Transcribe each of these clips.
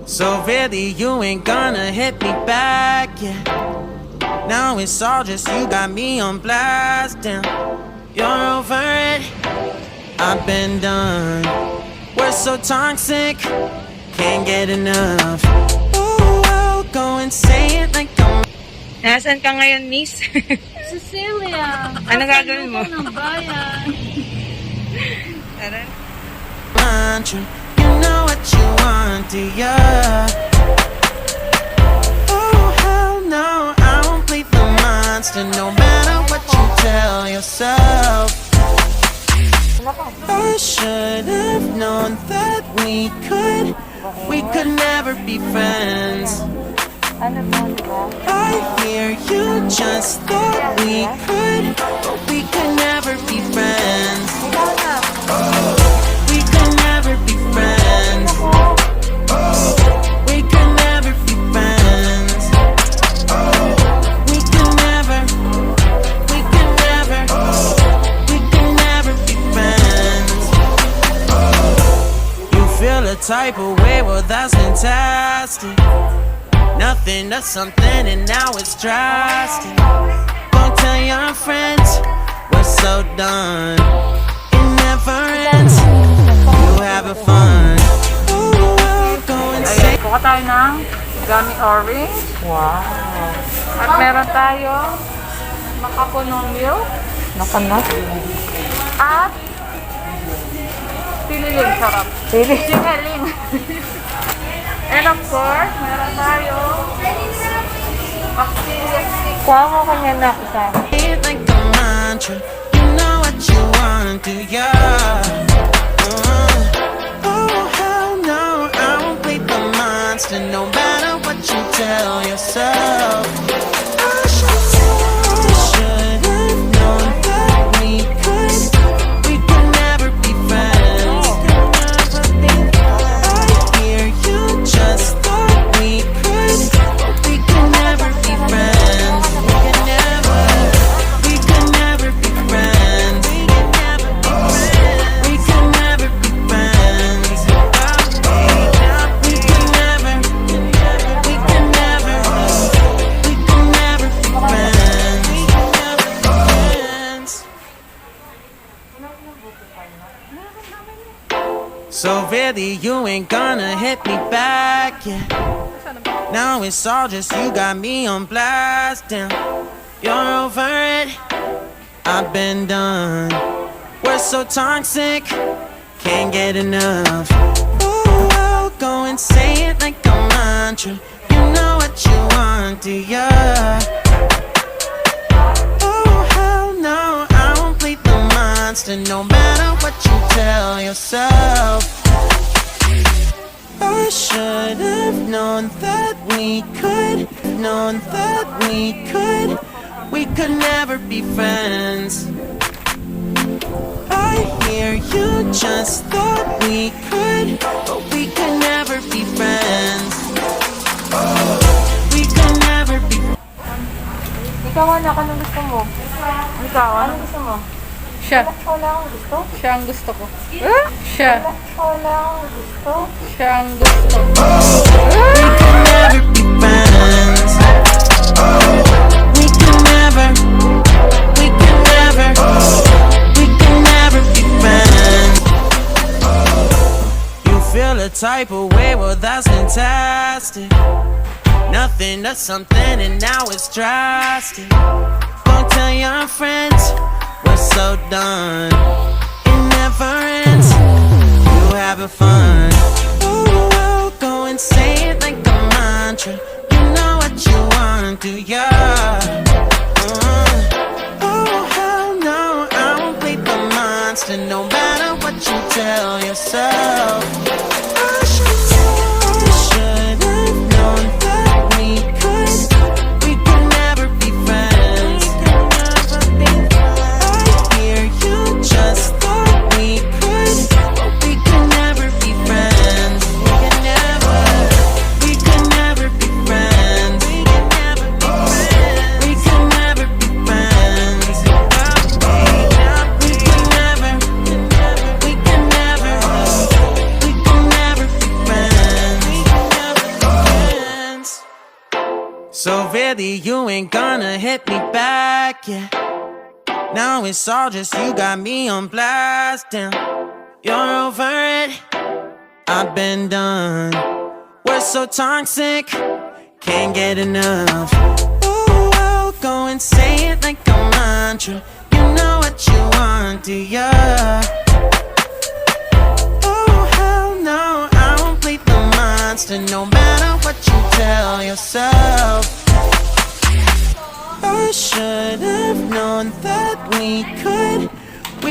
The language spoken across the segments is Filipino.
So really you ain't gonna hit me back, yeah. Now it's all just you got me on blast, damn. You're over it, I've been done. We're so toxic, can't get enough. Ooh, I'll go and say it like I'm... Nasaan ka ngayon, miss? Cecilia, Ano gagawin mo? ng bayan. Tara. mantra. You know what you want, do ya? Oh, hell no, I won't play the monster, no matter what you tell yourself. I should have known that we could never be friends. I hear you just thought we could, but we could never be friends. We could never be friends. We could never be friends. We could never, we could never, we could never be friends. You feel a type of way, well that's fantastic. Nothing to something and now it's drastic. Don't tell your friends we're so done. It never ends. You having fun. Ooh, I'll go and say. Kuha tayo ng gummy orange. Wow. At meron tayo makapunong milk. Nakanak. At pililing sarap. Singaling. And of course, meron tayo bacteria stick. Kuha ko kanya na isa. It like a mantra. You know what you want, do ya? Oh, hell no, I won't play the monster, no matter what you tell yourself. I should have known that we could never be friends. I hear you just thought we could, but we could never be friends. We could never be friends. We could never be friends. We could never, we could never, we could never be friends. So really you ain't gonna hit me back, yeah. Now it's all just you got me on blast, damn. You're over it, I've been done. We're so toxic, can't get enough. Ooh, I'll go and say it like a mantra. You know what you want, do ya? Oh, hell no, I won't play the monster, no matter what you tell yourself. I should have known that we could never be friends. I hear you just thought we could, but we could never be friends. We could never be. Ikaw ano ka nung gusto mo? Ikaw, Ano gusto mo? Siya. Wala akong gusto. Siya ang gusto ko. Siya. Wala akong gusto. Siya ang gusto ko. We could never be friends. We could never, we could never, we could never be friends. You feel a type of way, well that's fantastic. Nothing to something and now it's drastic. Don't tell your friends we're so done. It never ends. You having fun. Ooh, I'll go and say it like a mantra. You know what you want, do ya? Oh, hell no, I won't play the monster, no matter what you tell yourself. I should have known that we could never be friends. I hear you just thought we could, but we could never be friends. So really, you ain't gonna hit me back, yeah. Now it's all just you got me on blast, damn. You're over it, I've been done. We're so toxic, can't get enough. Ooh, I'll go and say it like a mantra. You know what you want, do ya? Oh, hell no, I won't play the monster, no matter what you tell yourself. I should have known that we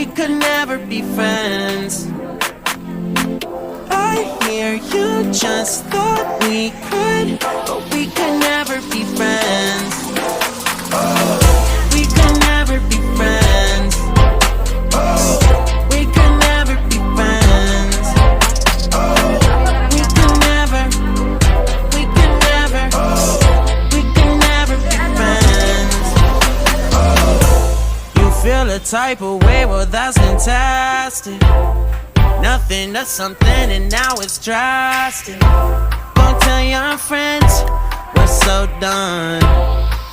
could never be friends. I hear you just thought we could, but we could never be friends. We could never be friends. We could never be friends. We could never, we could never, we could never be friends. You feel a type of way, well that's fantastic. Nothing to something and now it's drastic. Go tell your friends we're so done.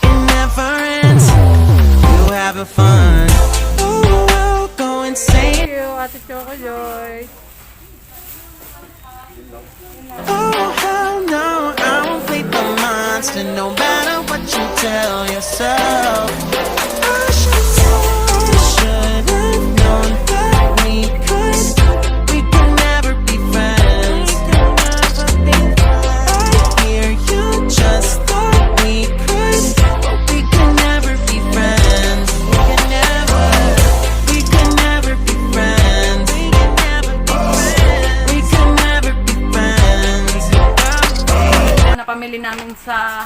It never ends, you having fun. Oh, I'll go and say Thank it. you, Ate Choco Joy. Oh, hell no, I won't play the monster, no matter what you tell yourself. I should have known that we could never be friends. I hear you just thought we could, but we could never be friends. We could never be friends. We could never be friends. Napamili namin sa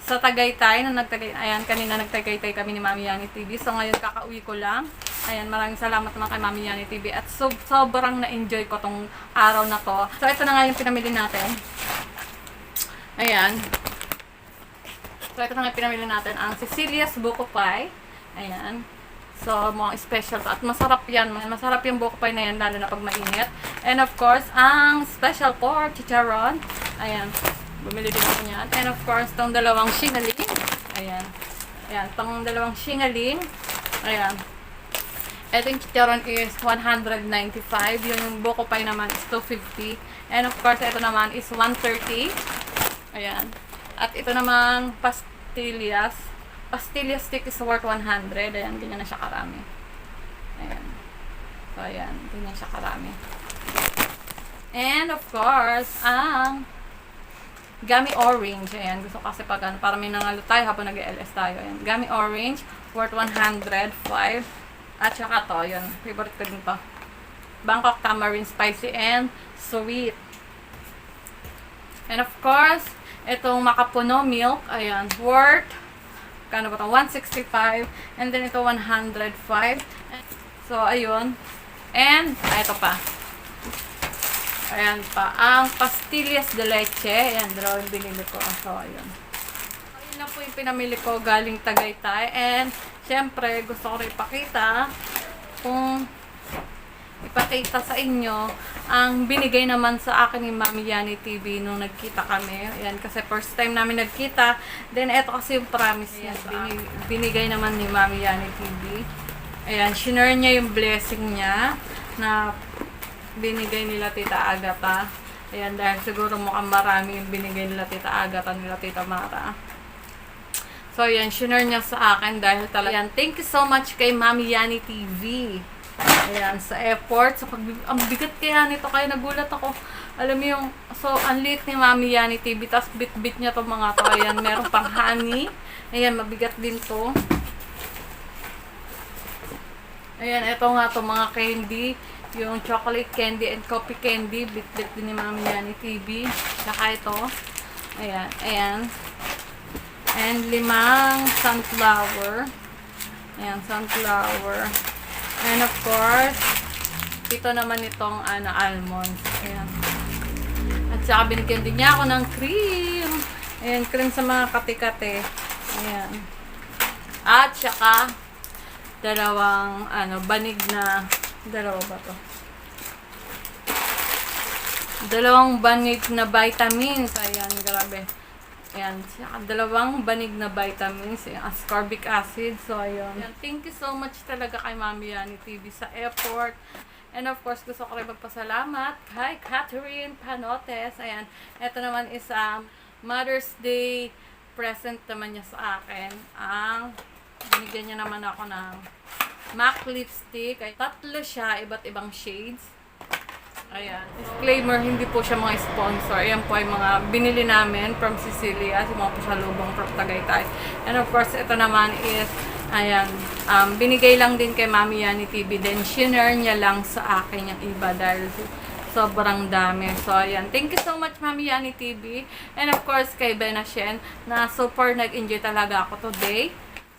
Tagaytay, ayan, kanina nagtagaytay kami ni Mami Yani TV. So ngayon kakauwi ko lang. Ayan, maraming salamat naman kay Mami Yani TV at sobrang na-enjoy ko tong araw na to. So ito na nga yung pinamili natin. Ayan. So ito na nga yung pinamili natin, ang Cecilia's Buko Pie. Ayan. So mga special to. At masarap yan. Masarap yung buko pie na yan, lalo na pag mainit. And of course, ang special pork chicharon. Ayan. Bumili din ako niyan. And of course, itong dalawang shingaling. Ayan. Ayan. Itong dalawang shingaling. Ayan. Ito yung chicharon is 195. Yung buko pie naman is 250. And of course, ito naman is 130. Ayan. At ito namang pastillas. Pastillas stick is worth 100. Ayan. Ganyan na siya karami. Ayan. So, ayan. Ganyan siya karami. And of course, ang gummy orange. Ayan. Gusto kasi pag ano, para may nangalo tayo habang nag-LS tayo. Ayan. Gummy orange worth 105. At saka to. Ayan. Favorite ko din to. Bangkok tamarind spicy and sweet. And of course, itong makapuno milk. Ayan. Worth kano ba ito? 165. And then ito 105. So, ayun. And, ito pa. Ayan pa. Ang pastillas de leche. Ayan, dalawa yung binili ko. So, ayun. Ayun lang po yung pinamili ko galing Tagaytay. And, syempre, gusto ko rin ipakita sa inyo ang binigay naman sa akin ni Mami Yani TV nung nagkita kami. Ayan, kasi first time namin nagkita. Then, eto kasi yung promise niya. Binigay naman ni Mami Yani TV. Ayan, shinare niya yung blessing niya na binigay nila Tita Agatha. Ayan, dahil siguro mukhang marami yung binigay nila Tita Agatha, nila Tita Mara. So, ayan, shinare niya sa akin dahil talaga. Ayan, thank you so much kay Mami Yani TV. Ayan, sa effort. So, ang bigat kaya nito, kaya nagulat ako. Alam mo yung, so, ang liit ni Mami Yani TV, tapos bit-bit niya itong mga to. Ayan, meron pang honey. Ayan, mabigat din to. Ayan, ito nga to mga candy. Yung chocolate candy and coffee candy. Bit-bit din ni Mami Yani TV. Saka ito. Ayan, ayan. And 5 sunflower. Ayan, sunflower. And of course, ito naman itong almonds. Ayan. At saka binigyan din niya ako ng cream. Ayan, cream sa mga kate-kate. Ayan. At saka, dalawang banig na, dalawa ba to? Dalawang banig na vitamins. Ayan, grabe. Ayan, dalawang banig na vitamins, yung ascorbic acid. So, ayun. Ayan, thank you so much talaga kay Mami Yani TV sa effort. And of course, gusto ko rin magpasalamat kay Catherine Panotes. Ayan, ito naman is Mother's Day present naman niya sa akin. Binigyan niya naman ako ng MAC lipstick. Ay, 3 siya, iba't ibang shades. Ayan. Disclaimer, hindi po siya mga sponsor. Ayan po ay mga binili namin from Sicilia, yung mga pasalubong from Tagaytay. And of course, ito naman is, ayan, binigay lang din kay Mami Yani TV. Then, shinare niya lang sa akin yung iba dahil sobrang dami. So, ayan. Thank you so much, Mami Yani TV. And of course, kay Benashen, na super nag-enjoy talaga ako today.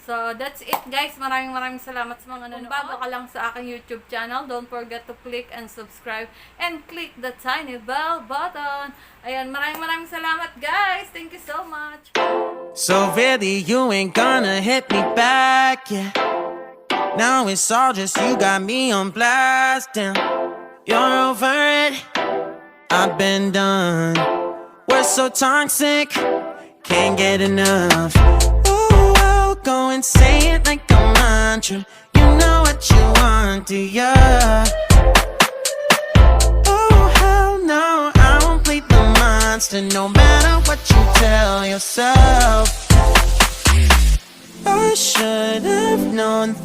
So, that's it guys. Maraming salamat sa mga nanonood. Kung bago ka lang sa aking YouTube channel, don't forget to click and subscribe and click the tiny bell button. Ayan, maraming salamat guys. Thank you so much. So really, you ain't gonna hit me back, yeah. Now it's all just you got me on blast, damn. You're over it, I've been done. We're so toxic, can't get enough. Go and say it like a mantra. You know what you want, do ya? Oh, hell no, I won't play the monster. No matter what you tell yourself. I should have known.